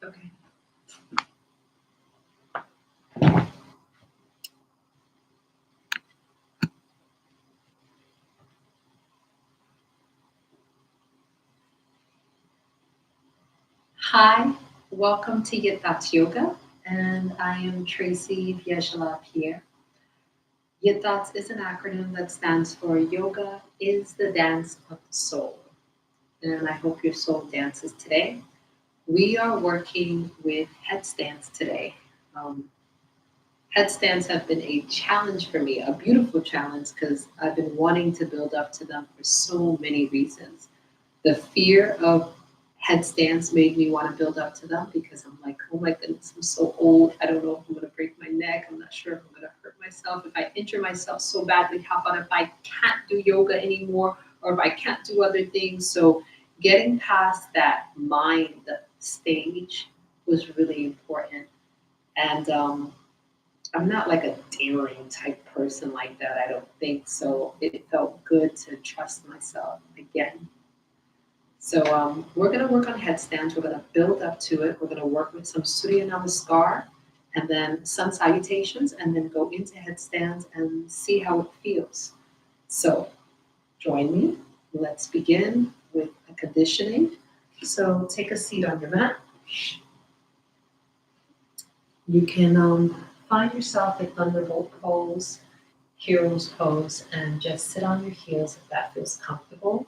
Okay. Hi, welcome to Yathat's Yoga, and I am Tracy Viejalab here. Yatats is an acronym that stands for Yoga is the Dance of the Soul, and I hope your soul dances today. We are working with headstands today. Um, Headstands have been a challenge for me, a beautiful challenge, because I've been wanting to build up to them for so many reasons. The fear of headstands made me want to build up to them because I'm like, oh my goodness, I'm so old. I don't know if I'm going to break my neck. I'm not sure if I'm going to hurt myself. If I injure myself so badly, how about if I can't do yoga anymore or if I can't do other things? So getting past that mind stage was really important. And I'm not like a daring type person like that. I don't think so. It felt good to trust myself again. So we're going to work on headstands. We're going to build up to it. We're going to work with some Surya Namaskar and then sun salutations and then go into headstands and see how it feels. So join me. Let's begin with a conditioning. So take a seat on your mat. You can find yourself in Thunderbolt pose, Hero's pose, and just sit on your heels if that feels comfortable.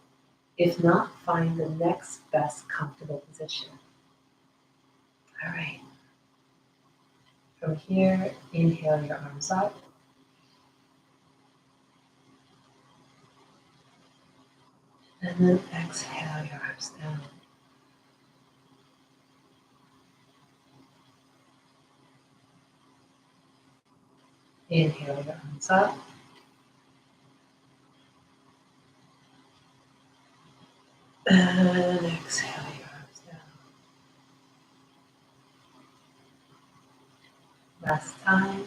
If not, find the next best comfortable position. All right. From here, inhale your arms up. And then exhale your arms down. Inhale your arms up. And exhale your arms down. Last time,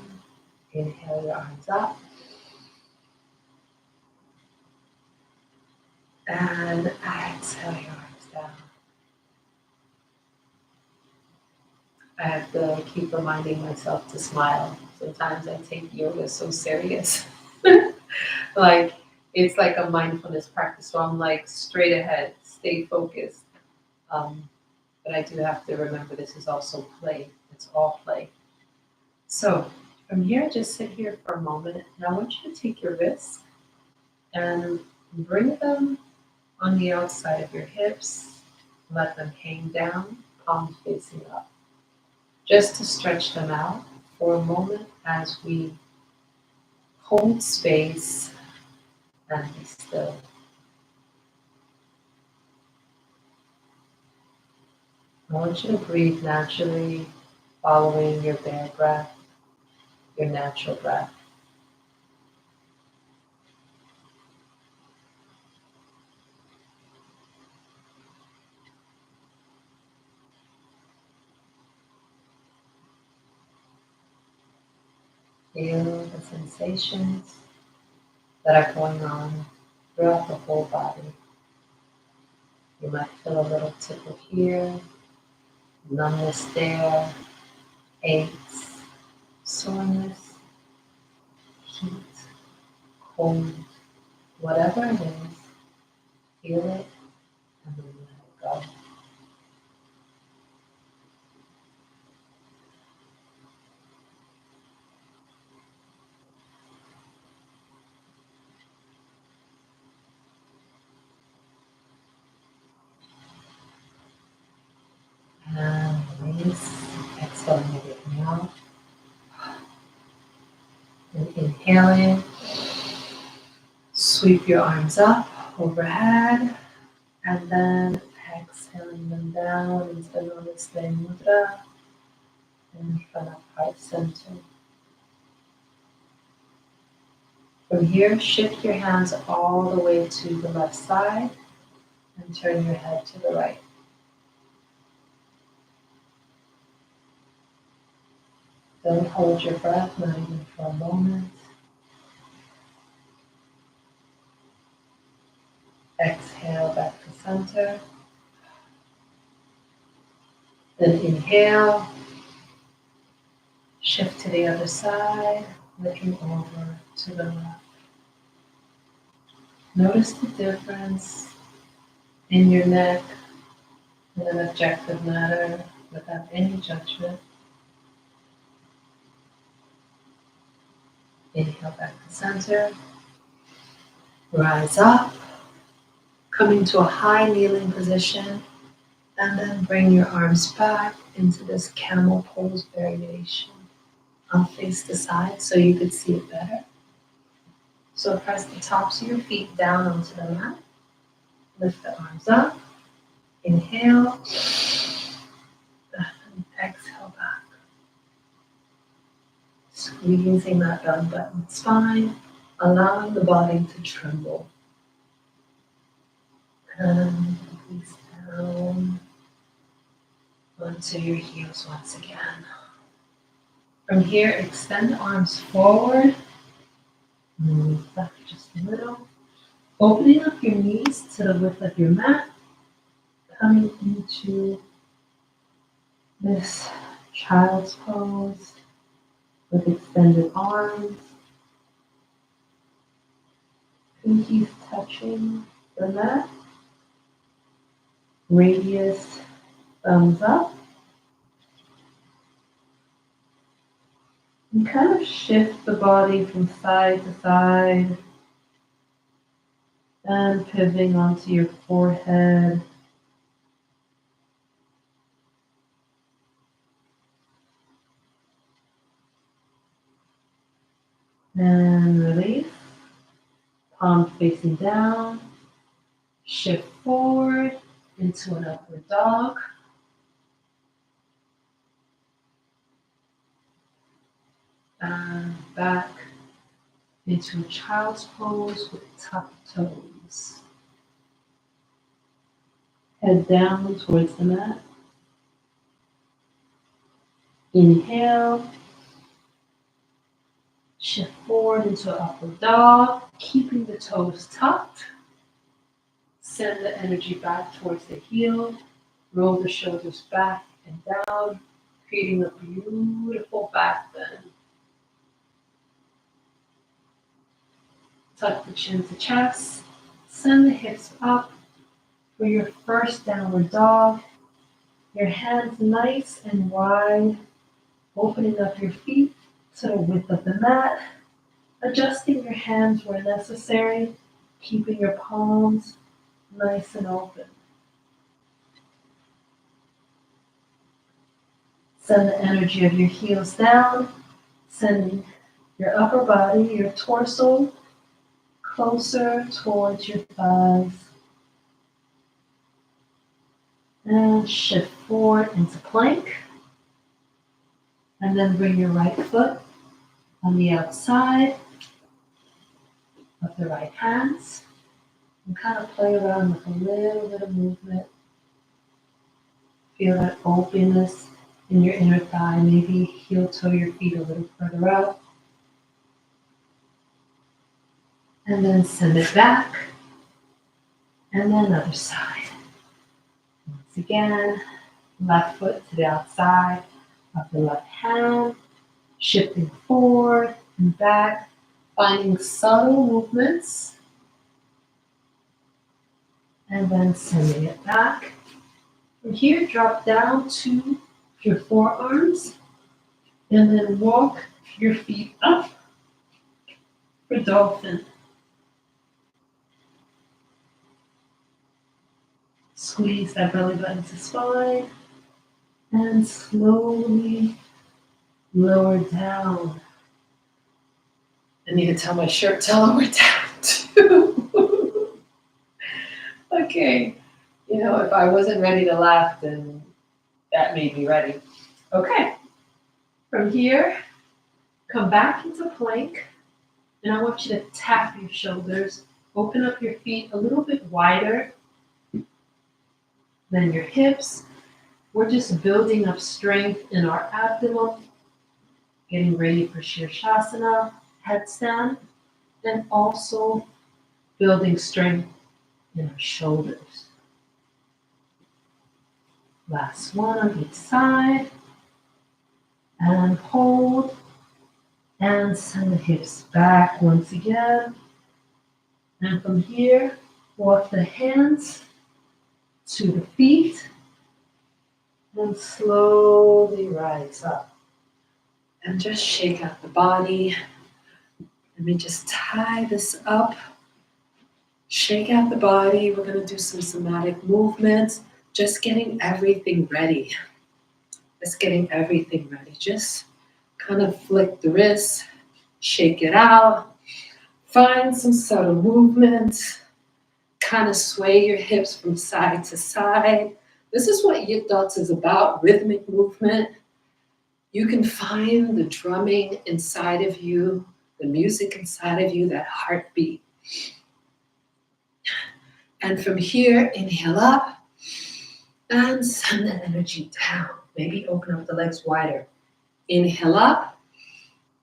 inhale your arms up. And exhale your arms down. I have to keep reminding myself to smile. Sometimes I take yoga so serious. Like, it's like a mindfulness practice. So I'm like straight ahead, stay focused. But I do have to remember this is also play. It's all play. So from here, just sit here for a moment. And I want you to take your wrists and bring them on the outside of your hips. Let them hang down, palms facing up. Just to stretch them out for a moment as we hold space and be still. I want you to breathe naturally, following your bare breath, your natural breath. Feel the sensations that are going on throughout the whole body. You might feel a little tickle here, numbness there, aches, soreness, heat, cold, whatever it is, feel it and then let it go. And release, exhaling everything out. And inhaling, sweep your arms up overhead, and then exhaling them down into the Namaste Mudra in front of heart center. From here, shift your hands all the way to the left side and turn your head to the right. Don't hold your breath, not even for a moment. Exhale back to center. Then inhale, shift to the other side, looking over to the left. Notice the difference in your neck in an objective manner without any judgment. Inhale back to center. Rise up, coming to a high kneeling position, and then bring your arms back into this camel pose variation. I'll face the side so you could see it better. So press the tops of your feet down onto the mat. Lift the arms up. Inhale. And exhale back. Squeezing that belly button spine, allowing the body to tremble. And release down onto your heels once again. From here, extend the arms forward. Move back just a little. Opening up your knees to the width of your mat. Coming into this child's pose with extended arms. Pinkies touching the mat. Radius, thumbs up. And kind of shift the body from side to side and pivoting onto your forehead. And release. Palms facing down. Shift forward into an upward dog. And back into a child's pose with tucked toes. Head down towards the mat. Inhale. Shift forward into an upward dog, keeping the toes tucked. Send the energy back towards the heel. Roll the shoulders back and down, creating a beautiful back bend. Tuck the chin to chest. Send the hips up for your first downward dog. Your hands nice and wide, opening up your feet to the width of the mat, adjusting your hands where necessary, keeping your palms nice and open. Send the energy of your heels down, sending your upper body, your torso, closer towards your thighs. And shift forward into plank. And then bring your right foot on the outside of the right hands. And kind of play around with a little bit of movement. Feel that openness in your inner thigh. Maybe heel toe your feet a little further out. And then send it back. And then other side. Once again, left foot to the outside of the left hand, shifting forward and back, finding subtle movements, and then sending it back. From here, drop down to your forearms, and then walk your feet up for dolphin. Squeeze that belly button to spine, and slowly lower down. I need to tell my shirt to lower down too. Okay, if I wasn't ready to laugh, then that made me ready. Okay, from here, come back into plank, and I want you to tap your shoulders, open up your feet a little bit wider than your hips. We're just building up strength in our abdomen, getting ready for Shirshasana, headstand, and also building strength in our shoulders. Last one on each side, and hold, and send the hips back once again. And from here, walk the hands to the feet, and slowly rise up. And just shake out the body. Let me just tie this up. Shake out the body. We're going to do some somatic movements. Just getting everything ready. Just getting everything ready. Just kind of flick the wrist. Shake it out. Find some subtle movements. Kind of sway your hips from side to side. This is what Headstands is about, rhythmic movement. You can find the drumming inside of you, the music inside of you, that heartbeat. And from here, inhale up and send that energy down. Maybe open up the legs wider. Inhale up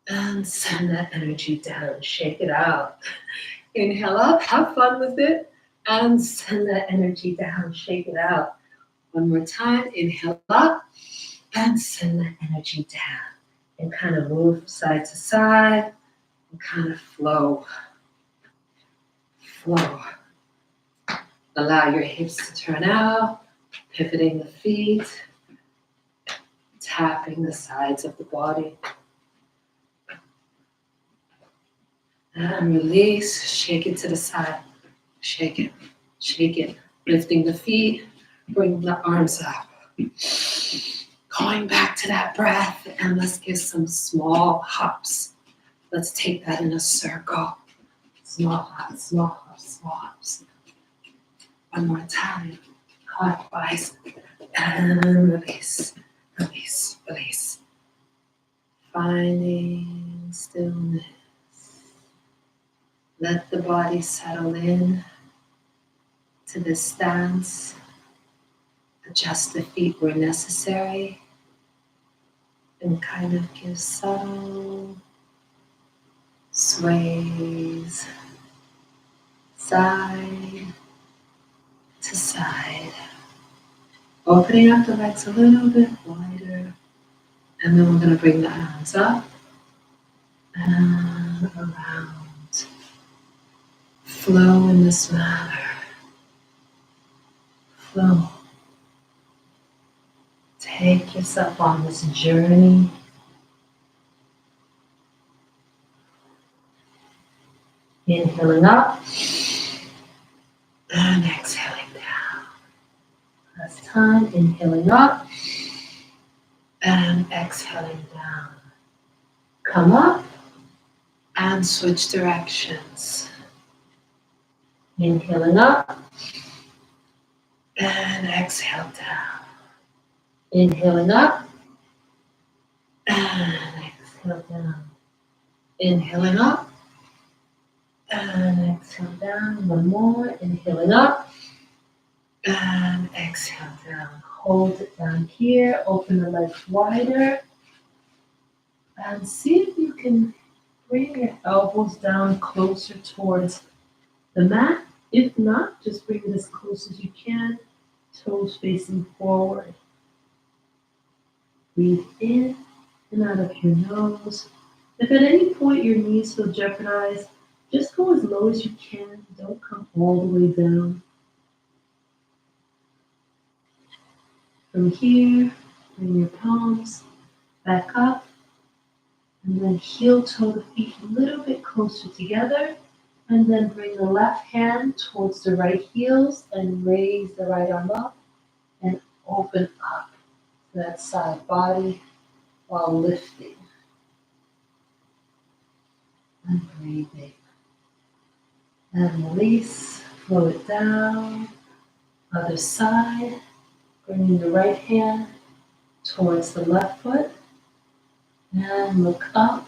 and send that energy down. Shake it out. Inhale up, have fun with it, and send that energy down. Shake it out. One more time, inhale up and send that energy down. And kind of move side to side and kind of flow. Flow. Allow your hips to turn out, pivoting the feet, tapping the sides of the body. And release, shake it to the side. Shake it, shake it. Lifting the feet, bring the arms up. Going back to that breath, and let's give some small hops. Let's take that in a circle. Small hops, small hops, small hops. One more time. Clockwise. And release, release, release. Finding stillness. Let the body settle in to this stance. Adjust the feet where necessary. And kind of give subtle sways side to side. Opening up the legs a little bit wider. And then we're going to bring the arms up and around. Flow in this manner. Flow. Take yourself on this journey. Inhaling up and exhaling down. Last time, inhaling up and exhaling down. Come up and switch directions. Inhaling up and exhale down. Inhaling up and exhale down. Inhaling up and exhale down. One more. Inhaling up and exhale down. Hold it down here. Open the legs wider. And see if you can bring your elbows down closer towards the mat. If not, just bring it as close as you can. toes facing forward. Breathe in and out of your nose. If at any point your knees feel jeopardized, just go as low as you can. Don't come all the way down. From here, bring your palms back up and then heel toe the feet a little bit closer together. And then bring the left hand towards the right heels and raise the right arm up and open up to that side body while lifting and breathing. And release, flow it down. Other side, bringing the right hand towards the left foot and look up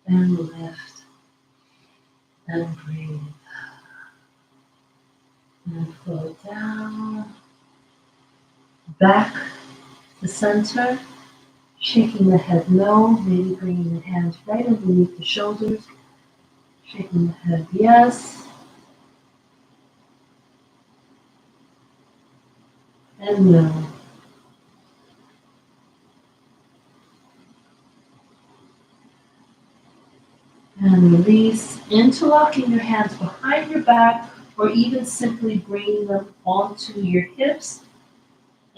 and lift and breathe. And flow down, back to center, shaking the head no, maybe bringing the hands right underneath the shoulders, shaking the head yes, and no. And release, interlocking your hands behind your back or even simply bringing them onto your hips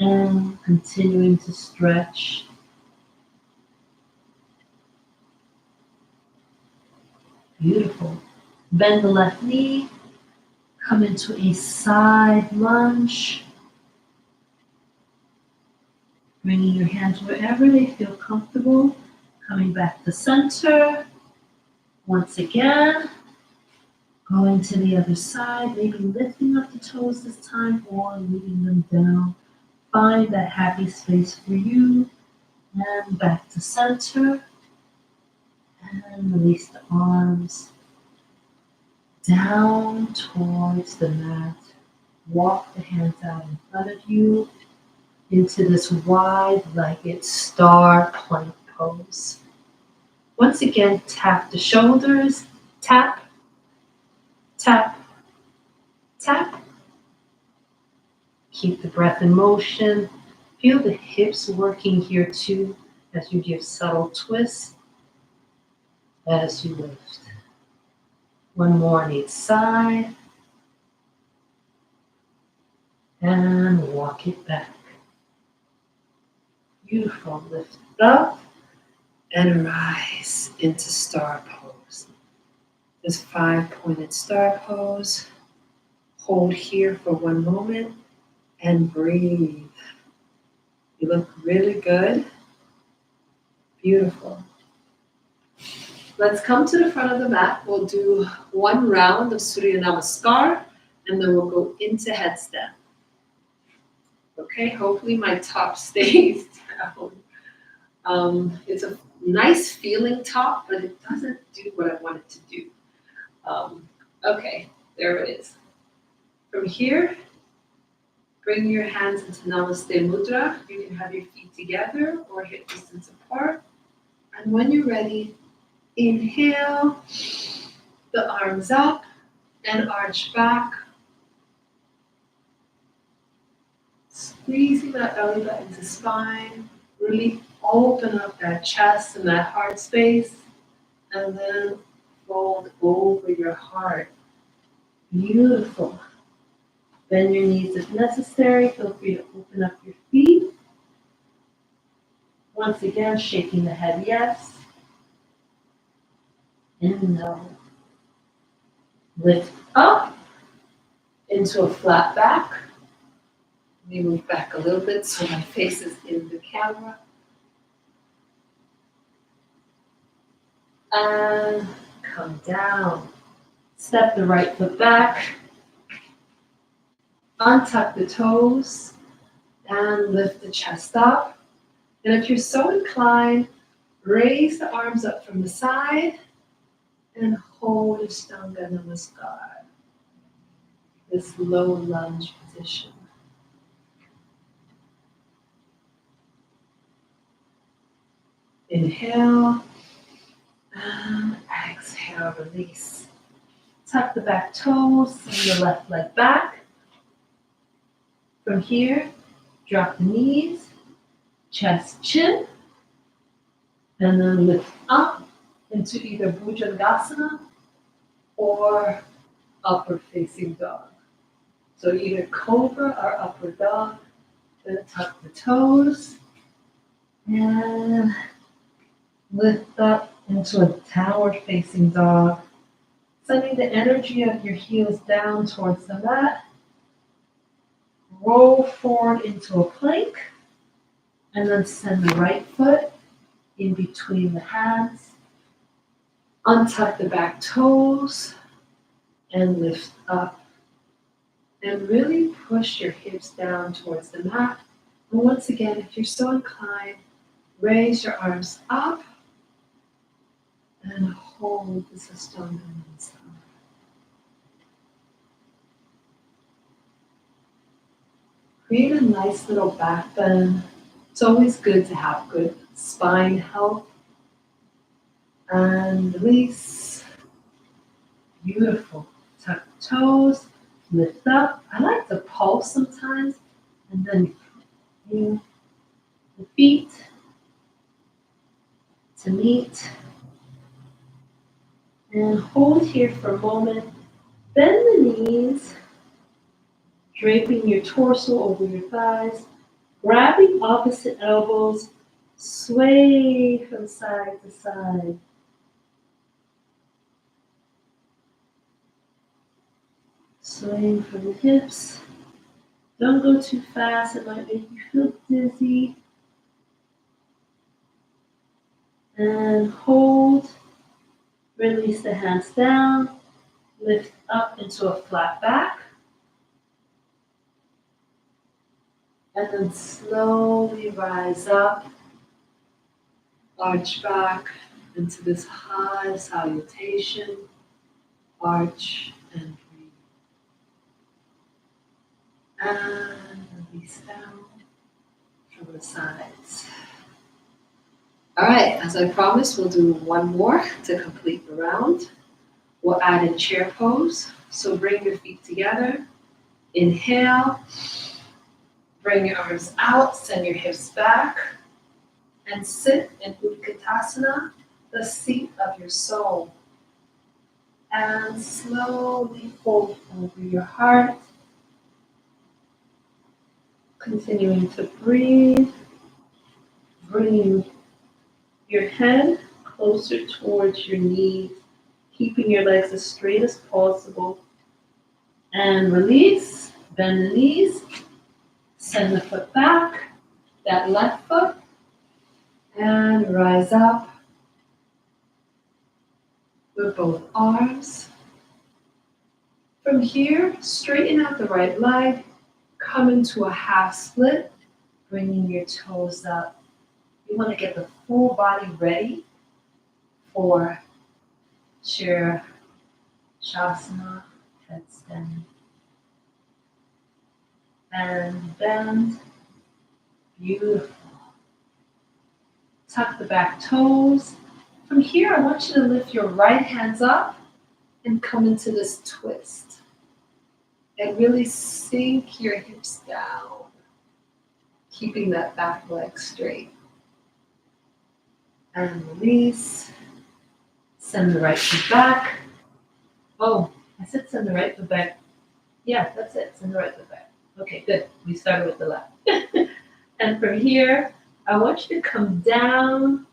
and continuing to stretch. Beautiful. Bend the left knee, come into a side lunge, bringing your hands wherever they feel comfortable, coming back to center. Once again, going to the other side, maybe lifting up the toes this time or leaving them down. Find that happy space for you. And back to center. And release the arms down towards the mat. Walk the hands out in front of you into this wide-legged star plank pose. Once again, tap the shoulders. Tap, tap, tap. Keep the breath in motion. Feel the hips working here too as you give subtle twists as you lift. One more on each side. And walk it back. Beautiful. Lift it up and rise into star pose. This 5-pointed star pose. Hold here for one moment and breathe. You look really good. Beautiful. Let's come to the front of the mat. We'll do one round of Surya Namaskar and then we'll go into headstand. Okay, hopefully my top stays down. It's a nice feeling top, but it doesn't do what I want it to do. Okay, there it is. From here, bring your hands into Namaste Mudra. You can have your feet together or hip distance apart. And when you're ready, inhale, the arms up and arch back. Squeezing that belly button to spine. Really open up that chest and that heart space. And then fold over your heart. Beautiful. Bend your knees if necessary. Feel free to open up your feet. Once again, shaking the head yes. And no. Lift up into a flat back. Let me move back a little bit so my face is in the camera. And come down. Step the right foot back. Untuck the toes. And lift the chest up. And if you're so inclined, raise the arms up from the side and hold Ashtanga Namaskar. This low lunge position. Inhale and exhale, release. Tuck the back toes, send the left leg back. From here, drop the knees, chest, chin, and then lift up into either Bhujangasana or upward facing dog. So either cobra or upward dog. Then tuck the toes and lift up into a downward facing dog. Sending the energy of your heels down towards the mat. Roll forward into a plank. And then send the right foot in between the hands. Untuck the back toes and lift up. And really push your hips down towards the mat. And once again, if you're so inclined, raise your arms up and hold the Sastanga Namaskar. Create a nice little back bend. It's always good to have good spine health. And release. Beautiful. Tuck the toes, lift up. I like to pulse sometimes, and then bring the feet to meet. And hold here for a moment. Bend the knees, draping your torso over your thighs. Grabbing opposite elbows, sway from side to side. Swaying from the hips. Don't go too fast, it might make you feel dizzy. And hold. Release the hands down. Lift up into a flat back. And then slowly rise up. Arch back into this high salutation. Arch and breathe. And release down from the sides. All right, as I promised, we'll do one more to complete the round. We'll add in chair pose. So bring your feet together. Inhale. Bring your arms out, send your hips back. And sit in Utkatasana, the seat of your soul. And slowly fold over your heart. Continuing to breathe. Bringing your head closer towards your knees. Keeping your legs as straight as possible. And release. Bend the knees. Send the foot back. That left foot. And rise up with both arms. From here, straighten out the right leg. Come into a half split, bringing your toes up. You want to get the full body ready for Chair Shasana, headstand. And bend. Beautiful. Tuck the back toes. From here, I want you to lift your right hands up and come into this twist. And really sink your hips down, keeping that back leg straight. And release. Send the right foot back. Oh, I said send the right foot back. Yeah, that's it. Send the right foot back. Okay, good. We started with the left. And from here, I want you to come down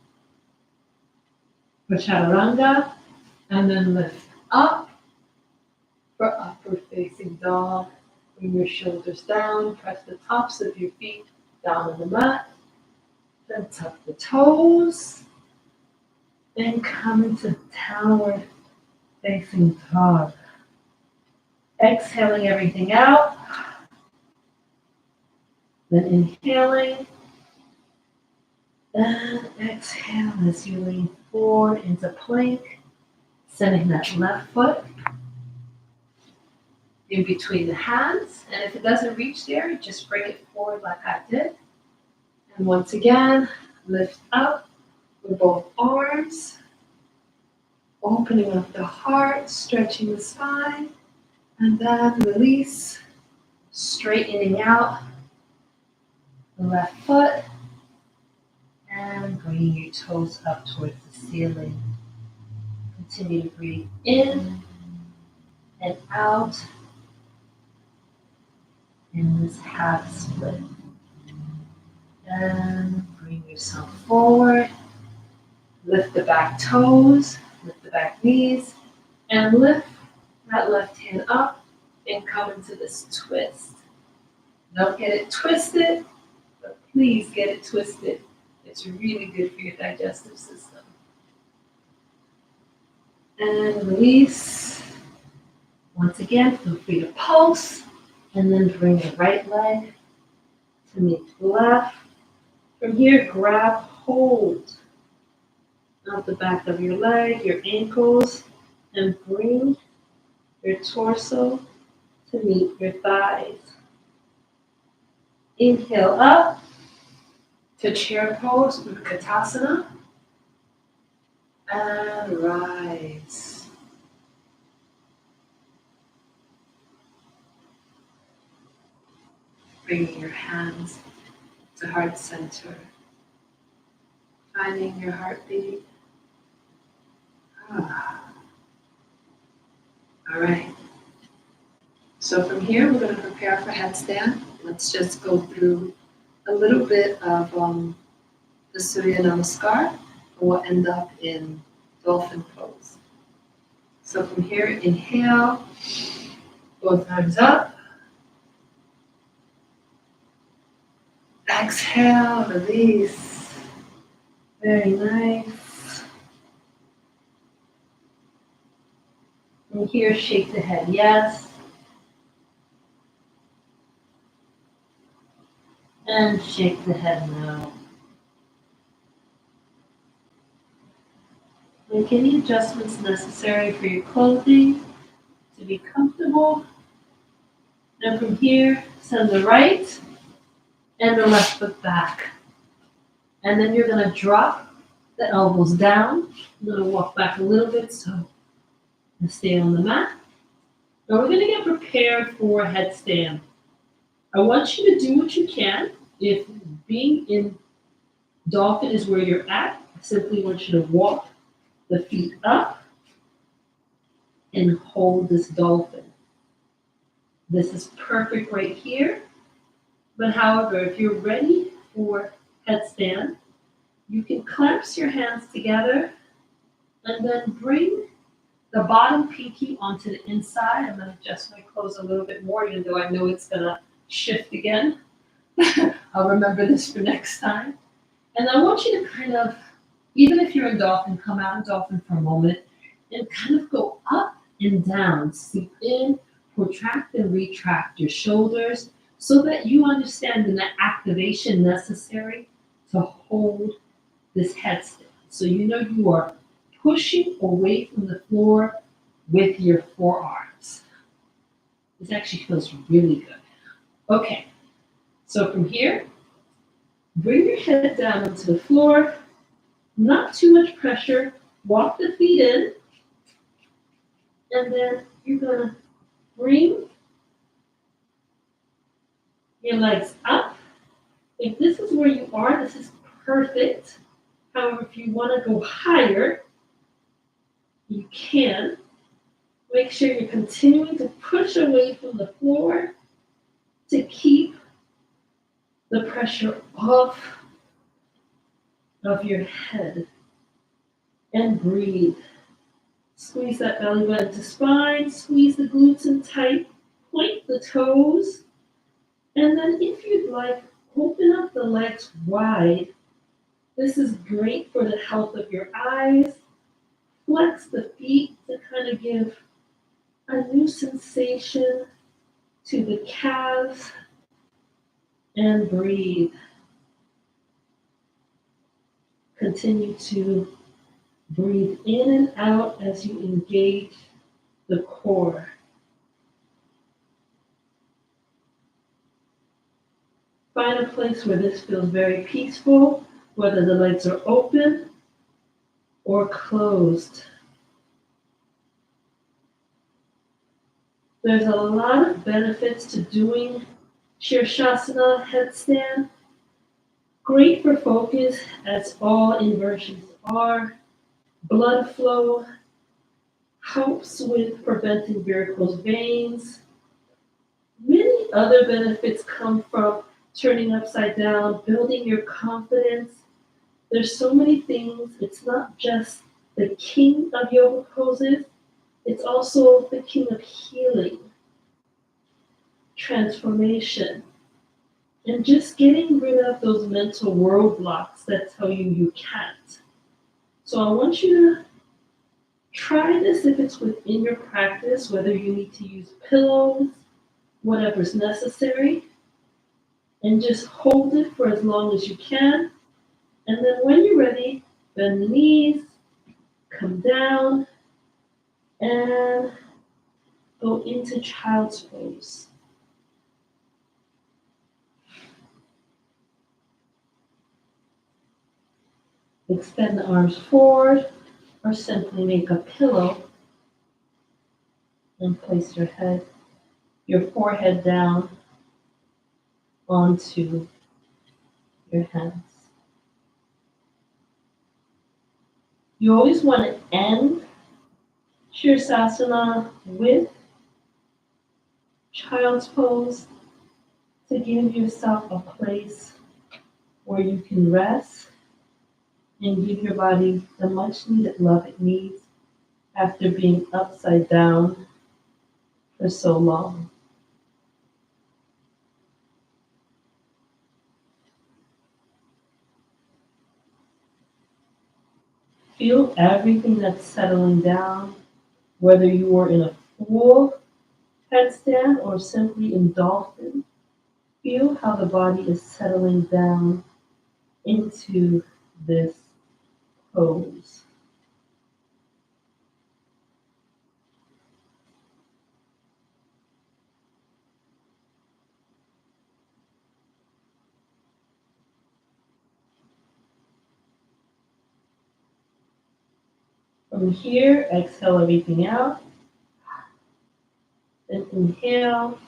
for Chaturanga and then lift up for upward facing dog. Bring your shoulders down, press the tops of your feet down on the mat. Then tuck the toes and come into downward facing dog. Exhaling everything out. Then inhaling. And exhale as you lean forward into plank, sending that left foot in between the hands. And if it doesn't reach there, just bring it forward like I did. And once again, lift up with both arms, opening up the heart, stretching the spine, and then release, Straightening out the left foot and bringing your toes up towards the ceiling. Continue to breathe in and out in this half split. And bring yourself forward. Lift the back toes, lift the back knees, and lift that left hand up and come into this twist. Don't get it twisted, but please get it twisted. It's really good for your digestive system. And release. Once again, feel free to pulse, and then bring the right leg to meet the left. From here, grab hold of the back of your leg, your ankles, and bring your torso to meet your thighs. Inhale up to chair pose, Utkatasana, and rise. Bringing your hands to heart center, finding your heartbeat. All right. So from here, we're going to prepare for headstand. Let's just go through a little bit of the Surya Namaskar, and we'll end up in dolphin pose. So from here, inhale, both arms up. Exhale, release. Very nice. And here, shake the head, yes. And shake the head no. Make any adjustments necessary for your clothing to be comfortable. And from here, send the right and the left foot back. And then you're going to drop the elbows down. I'm going to walk back a little bit so you stay on the mat. Now we're going to get prepared for a headstand. I want you to do what you can. If being in dolphin is where you're at, I simply want you to walk the feet up and hold this dolphin. This is perfect right here. But however, if you're ready for headstand, you can clasp your hands together and then bring the bottom pinky onto the inside. I'm going to adjust my clothes a little bit more, even though I know it's going to shift again. I'll remember this for next time. And I want you to kind of, even if you're in dolphin, come out of dolphin for a moment and kind of go up and down. Sink in, protract and retract your shoulders so that you understand the activation necessary to hold this headstand. So you know you are pushing away from the floor with your forearms. This actually feels really good. Okay. So from here, bring your head down onto the floor, not too much pressure, walk the feet in, and then you're gonna bring your legs up. If this is where you are, this is perfect. However, if you wanna go higher, you can. Make sure you're continuing to push away from the floor to keep the pressure off of your head. And breathe. Squeeze that belly button to spine, squeeze the glutes in tight, point the toes, and then if you'd like, open up the legs wide. This is great for the health of your eyes. Flex the feet to kind of give a new sensation to the calves. And breathe. Continue to breathe in and out as you engage the core. Find a place where this feels very peaceful, whether the legs are open or closed. There's a lot of benefits to doing Shirshasana headstand. Great for focus, as all inversions are. Blood flow helps with preventing varicose veins. Many other benefits come from turning upside down, building your confidence. There's so many things. It's not just the king of yoga poses, it's also the king of healing, transformation, and just getting rid of those mental roadblocks that tell you you can't. So I want you to try this if it's within your practice, whether you need to use pillows, whatever's necessary, and just hold it for as long as you can. And then when you're ready, bend the knees, come down, and go into child's pose. Extend the arms forward, or simply make a pillow and place your forehead down onto your hands. You always want to end Shirsasana with child's pose to give yourself a place where you can rest and give your body the much needed love it needs after being upside down for so long. Feel everything that's settling down, whether you are in a full headstand or simply in dolphin. Feel how the body is settling down into this pose. From here, exhale everything out. Then inhale,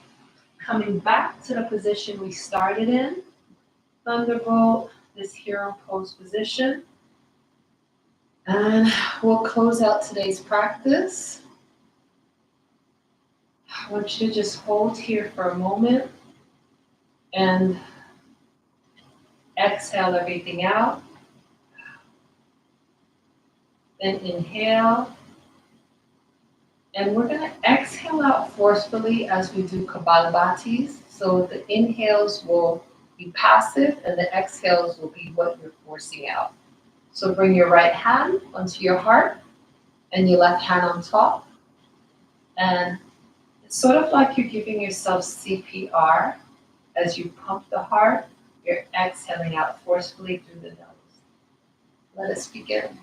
coming back to the position we started in. Thunderbolt, this hero pose position. And we'll close out today's practice. I want you to just hold here for a moment and exhale everything out. Then inhale. And we're going to exhale out forcefully as we do Kapalabatis. So the inhales will be passive and the exhales will be what you're forcing out. So bring your right hand onto your heart and your left hand on top. And it's sort of like you're giving yourself CPR. As you pump the heart, you're exhaling out forcefully through the nose. Let us begin.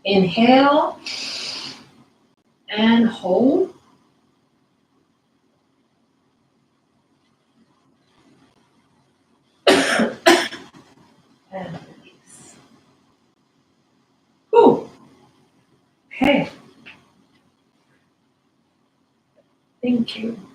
Inhale and hold. And release. Whew. Okay. Thank you.